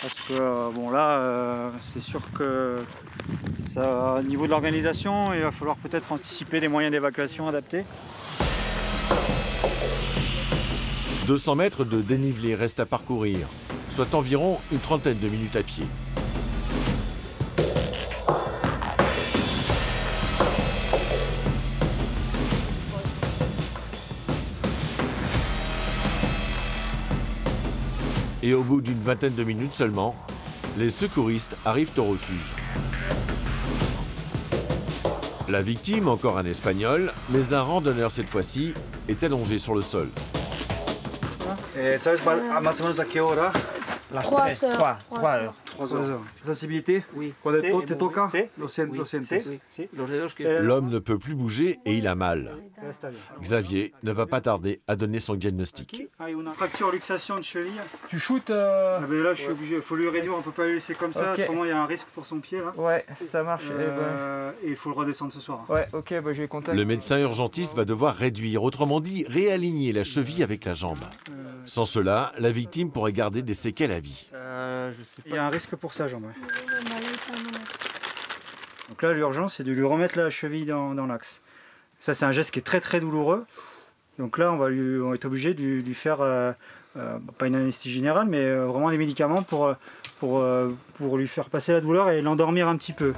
Parce que bon là c'est sûr que ça, au niveau de l'organisation, il va falloir peut-être anticiper des moyens d'évacuation adaptés. 200 mètres de dénivelé restent à parcourir, soit environ une trentaine de minutes à pied. Et au bout d'une vingtaine de minutes seulement, les secouristes arrivent au refuge. La victime, encore un Espagnol, mais un randonneur cette fois-ci, est allongé sur le sol. ¿Sabes más o menos a qué hora? Las 3 heures. 3 heures. Sensibilité? Oui. Quand te toca? Lo sientes. L'homme ne peut plus bouger et il a mal. Xavier ne va pas tarder à donner son diagnostic. Une fracture luxation de cheville. Tu shootes là je suis obligé, il faut lui réduire, on ne peut pas le laisser comme ça, autrement il y a un risque pour son pied là. Ouais, ça marche. Et il faut le redescendre ce soir. Ouais, ok, bah je vais contacter. Le médecin urgentiste va devoir réduire, autrement dit réaligner la cheville avec la jambe. Sans cela, la victime pourrait garder des séquelles à vie. Je sais pas. Il y a un risque pour sa jambe. Ouais. Donc là, l'urgence, c'est de lui remettre la cheville dans l'axe. Ça, c'est un geste qui est très très douloureux. Donc là, on va être obligé de lui faire, pas une anesthésie générale, mais vraiment des médicaments pour lui faire passer la douleur et l'endormir un petit peu.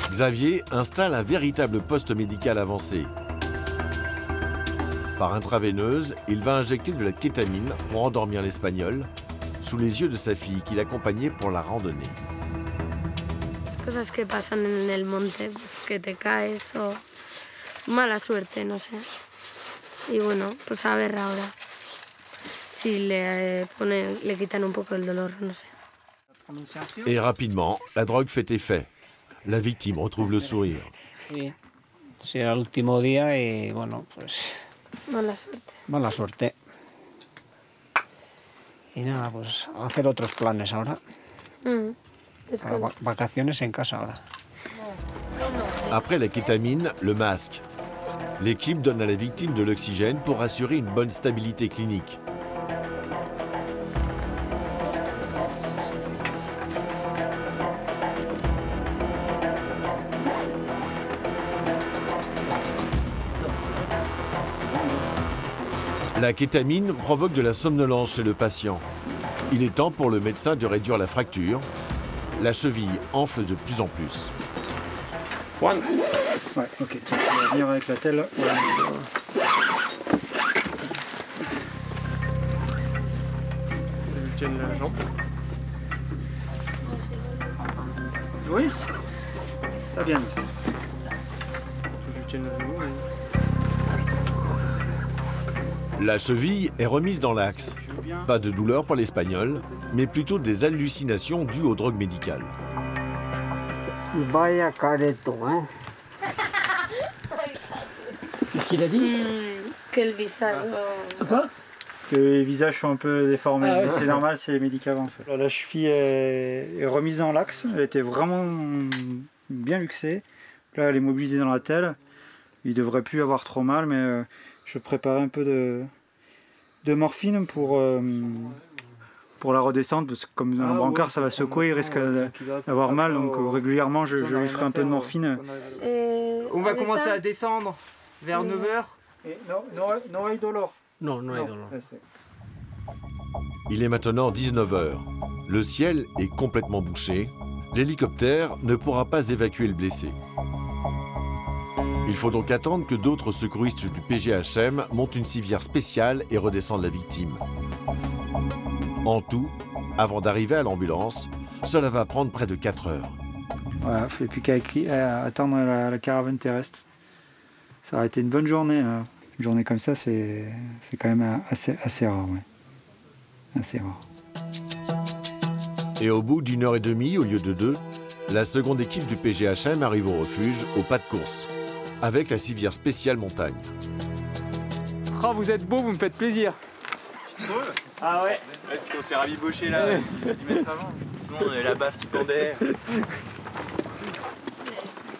Xavier installe un véritable poste médical avancé. Par intraveineuse, il va injecter de la kétamine pour endormir l'Espagnol, sous les yeux de sa fille qui l'accompagnait pour la randonnée. Cosas que pasan en el monte, pues que te caes o mala suerte, no sé. Y bueno, pues a ver ahora si le quitan un poco el dolor, no sé. Et rapidement, la drogue fait effet. La victime retrouve le sourire. Sí, será el último día y bueno, pues... Mala suerte. Mala suerte. Y nada, pues hacer otros planes ahora. Vacaciones en casa ahora. Après la kétamine, le masque. L'équipe donne à la victime de l'oxygène pour assurer une bonne stabilité clinique. La kétamine provoque de la somnolence chez le patient. Il est temps pour le médecin de réduire la fracture. La cheville enfle de plus en plus. Ouais, ok. On va venir avec la telle. Je tienne la jambe. Loïs, ça vient. Je tienne la jambe. La cheville est remise dans l'axe. Pas de douleur pour l'Espagnol, mais plutôt des hallucinations dues aux drogues médicales. Vaya careto, hein. Qu'est-ce qu'il a dit? Que le visage... Quoi? Que les visages sont un peu déformés. Ah ouais, c'est normal, c'est les médicaments. Ça. La cheville est remise dans l'axe. Elle était vraiment bien luxée. Là, elle est mobilisée dans la telle. Il ne devrait plus avoir trop mal, mais je préparais un peu de morphine pour la redescente, parce que comme un brancard ça va secouer, il risque d'avoir mal, donc régulièrement je lui ferai un peu de morphine. On va commencer à descendre vers 9h. Non hay dolor. Non, no hay dolor. Il est maintenant 19h. Le ciel est complètement bouché. L'hélicoptère ne pourra pas évacuer le blessé. Il faut donc attendre que d'autres secouristes du PGHM montent une civière spéciale et redescendent la victime. En tout, avant d'arriver à l'ambulance, cela va prendre près de 4 heures. Voilà, il ne fait plus qu'à attendre la caravane terrestre. Ça aurait été une bonne journée. Une journée comme ça, c'est quand même assez rare. Ouais. Assez rare. Et au bout d'1 heure et demie, au lieu de 2, la seconde équipe du PGHM arrive au refuge, au pas de course, avec la civière spéciale montagne. Oh, vous êtes beau, vous me faites plaisir. C'est drôle. Ah ouais. Est-ce qu'on s'est rabiboché là 10 mètres avant? Non, on avait la baffe qui pendait.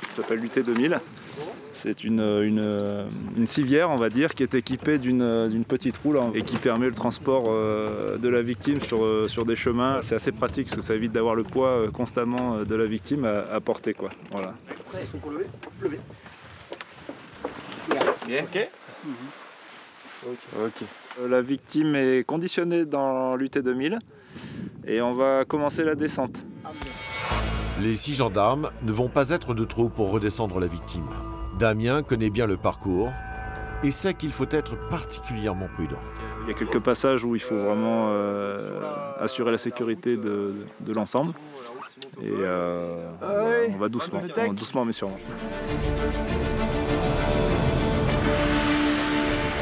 Ça s'appelle l'UT 2000. C'est une civière, on va dire, qui est équipée d'une petite roue et qui permet le transport de la victime sur des chemins. C'est assez pratique parce que ça évite d'avoir le poids constamment de la victime à porter, quoi. Voilà. Après, il faut lever. Bien. Ok. Ok. La victime est conditionnée dans l'UT 2000 et on va commencer la descente. Les 6 gendarmes ne vont pas être de trop pour redescendre la victime. Damien connaît bien le parcours et sait qu'il faut être particulièrement prudent. Il y a quelques passages où il faut vraiment assurer la sécurité de l'ensemble. Et on va doucement mais sûrement.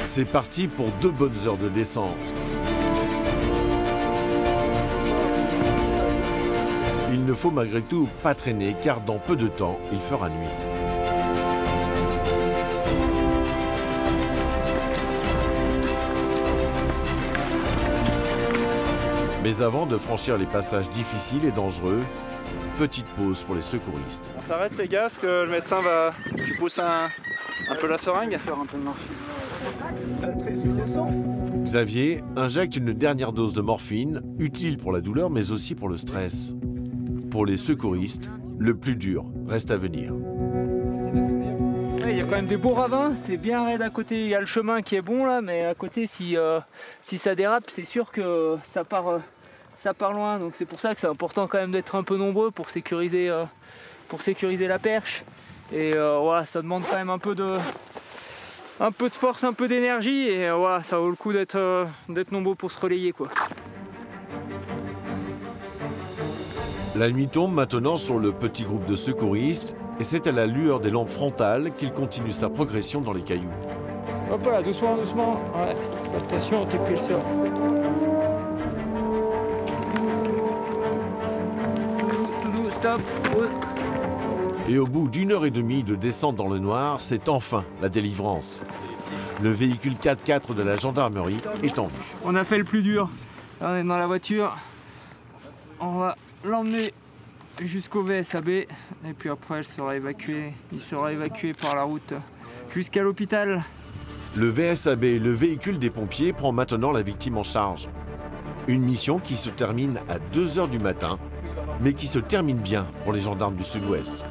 C'est parti pour 2 bonnes heures de descente. Il ne faut malgré tout pas traîner car dans peu de temps, il fera nuit. Mais avant de franchir les passages difficiles et dangereux, petite pause pour les secouristes. On s'arrête les gars, parce que le médecin va... Tu pousses un peu la seringue. Faire un peu de morphine. Xavier injecte une dernière dose de morphine, utile pour la douleur mais aussi pour le stress. Pour les secouristes, le plus dur reste à venir. Il y a quand même des beaux ravins, c'est bien raide à côté. Il y a le chemin qui est bon là, mais à côté, si ça dérape, c'est sûr que ça part loin. Donc c'est pour ça que c'est important quand même d'être un peu nombreux pour sécuriser la perche. Et voilà, ça demande quand même un peu de force, un peu d'énergie. Et voilà, ça vaut le coup d'être nombreux pour se relayer, quoi. La nuit tombe maintenant sur le petit groupe de secouristes et c'est à la lueur des lampes frontales qu'il continue sa progression dans les cailloux. Hop là, doucement, doucement. Ouais. Attention, t'es plus sûr. Tout stop, pause. Et au bout d'1 heure et demie de descente dans le noir, c'est enfin la délivrance. Le véhicule 4x4 de la gendarmerie est en vue. On a fait le plus dur. Là, on est dans la voiture. On va l'emmener jusqu'au VSAB et puis après il sera évacué par la route jusqu'à l'hôpital. Le VSAB, le véhicule des pompiers, prend maintenant la victime en charge. Une mission qui se termine à 2 h du matin, mais qui se termine bien pour les gendarmes du Sud-Ouest.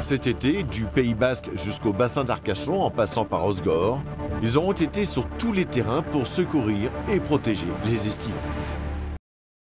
Cet été, du Pays Basque jusqu'au bassin d'Arcachon en passant par Osgore, ils auront été sur tous les terrains pour secourir et protéger les estivants.